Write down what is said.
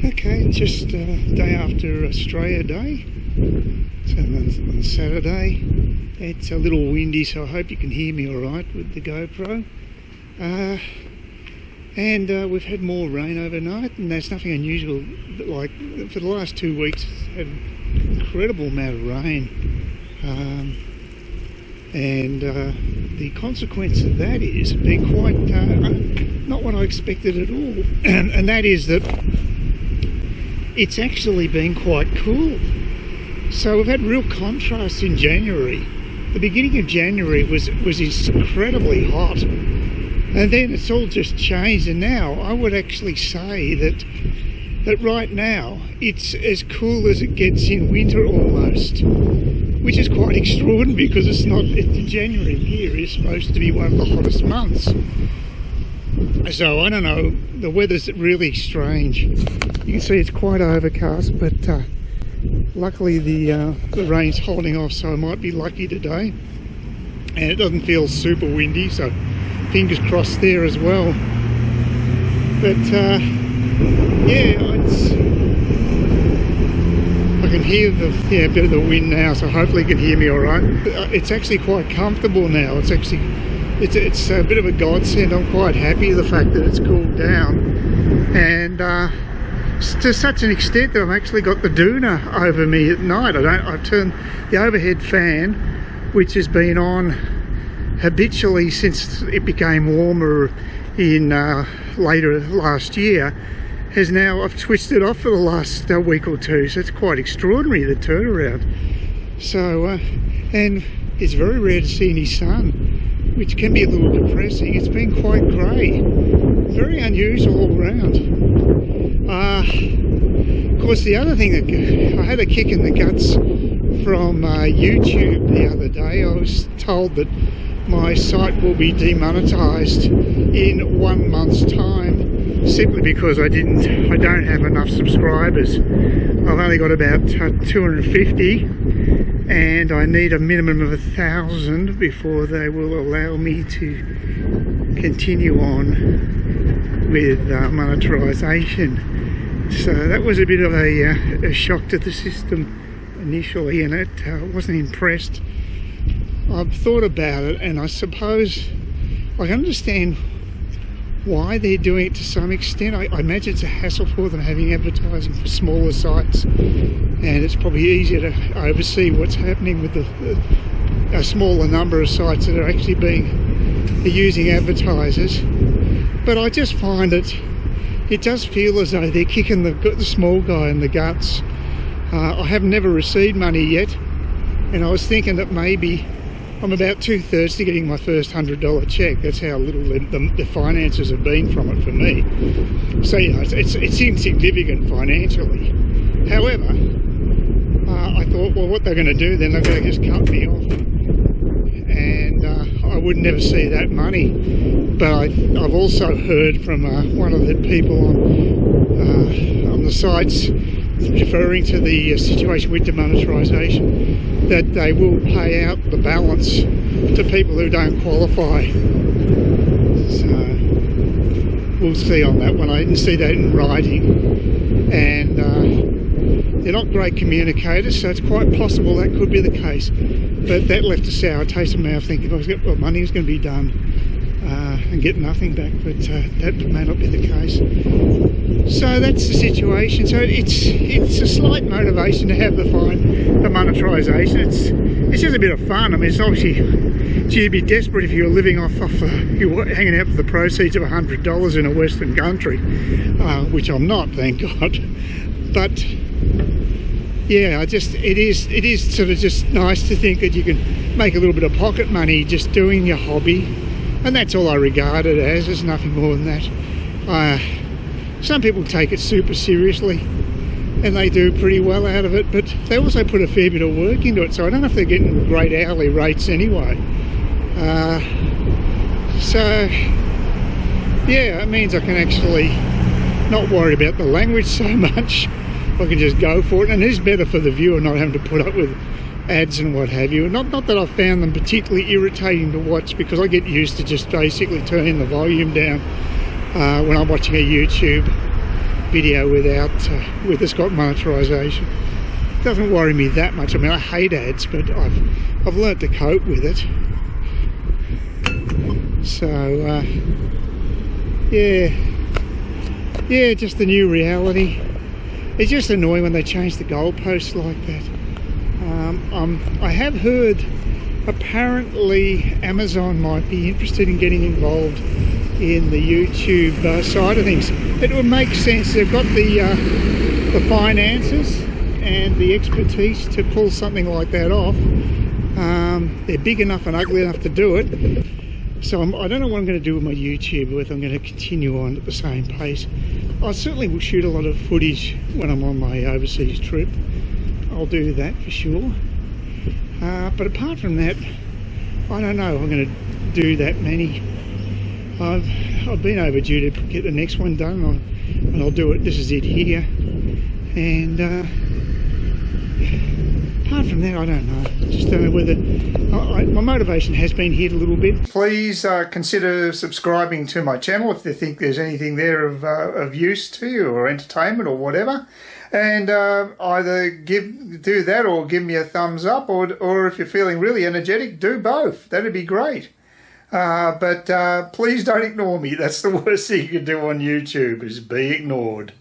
Okay, just day after Australia Day, so on Saturday. It's a little windy, so I hope you can hear me alright with the GoPro. And we've had more rain overnight, and there's nothing unusual. Like for the last 2 weeks, had an incredible amount of rain, and the consequence of that is been quite not what I expected at all, and that is that it's actually been quite cool. So we've had real contrast in January. The beginning of January was incredibly hot, and then it's all just changed, and now I would actually say that right now it's as cool as it gets in winter almost, which is quite extraordinary because it's not. January here is supposed to be one of the hottest months. So I don't know, the weather's really strange. You can see it's quite overcast, but luckily the rain's holding off, so I might be lucky today. And it doesn't feel super windy, so fingers crossed there as well. But yeah, I can hear a bit of the wind now, so hopefully you can hear me all right. It's actually quite comfortable now. It's a bit of a godsend. I'm quite happy with the fact that it's cooled down, and to such an extent that I've actually got the doona over me at night. I've turned the overhead fan, which has been on habitually since it became warmer in later last year, I've switched it off for the last week or two. So it's quite extraordinary, the turnaround. So and it's very rare to see any sun, which can be a little depressing. It's been quite grey, very unusual all round. Of course, the other thing that I had a kick in the guts from YouTube the other day. I was told that my site will be demonetized in 1 month's time, simply because I don't have enough subscribers. I've only got about 250, and I need a minimum of 1,000 before they will allow me to continue on with monetization. So that was a bit of a shock to the system initially, and I wasn't impressed. I've thought about it, and I suppose I understand why they're doing it to some extent. I imagine it's a hassle for them having advertising for smaller sites, and it's probably easier to oversee what's happening with a smaller number of sites that are actually using advertisers. But I just find it does feel as though they're kicking the small guy in the guts. I have never received money yet, and I was thinking that maybe I'm about 2/3 to getting my first $100 check. That's how little the finances have been from it for me. So, you know, it's insignificant financially. However, I thought, well, what they're going to do then, they're going to just cut me off, and I would never see that money. But I've also heard from one of the people on the sites referring to the situation with demonetization, that they will pay out the balance to people who don't qualify. So we'll see on that one. I didn't see that in writing, and they're not great communicators, so it's quite possible that could be the case. But that left a sour taste in my mouth, thinking well, money was going to be done and get nothing back, but that may not be the case. So that's the situation. So it's a slight motivation to have the monetization. It's just a bit of fun. I mean, it's obviously, you'd be desperate if you were living off you're hanging out with the proceeds of $100 in a Western country, which I'm not, thank God. But yeah, it is sort of just nice to think that you can make a little bit of pocket money just doing your hobby, and that's all I regard it as. There's nothing more than that. Some people take it super seriously, and they do pretty well out of it, but they also put a fair bit of work into it, so I don't know if they're getting great hourly rates anyway. So yeah, it means I can actually not worry about the language so much. I can just go for it, and it is better for the viewer not having to put up with ads and what have you. Not that I've found them particularly irritating to watch, because I get used to just basically turning the volume down when I'm watching a YouTube video without with the Scott monetization. Doesn't worry me that much. I mean, I hate ads, but I've learnt to cope with it. So yeah, just the new reality. It's just annoying when they change the goalposts like that. I have heard apparently Amazon might be interested in getting involved in the YouTube side of things. It would make sense. They've got the finances and the expertise to pull something like that off. They're big enough and ugly enough to do it. So I don't know what I'm going to do with my YouTube, whether I'm going to continue on at the same pace. I certainly will shoot a lot of footage when I'm on my overseas trip. I'll do that for sure. But apart from that, I don't know I'm going to do that many. I've been overdue to get the next one done, and I'll do it. This is it here. And apart from that, I don't know. Just don't know whether my motivation has been hit a little bit. Please consider subscribing to my channel if you think there's anything there of use to you, or entertainment, or whatever. And either do that or give me a thumbs up, or if you're feeling really energetic, do both. That'd be great. But please don't ignore me. That's the worst thing you can do on YouTube, is be ignored.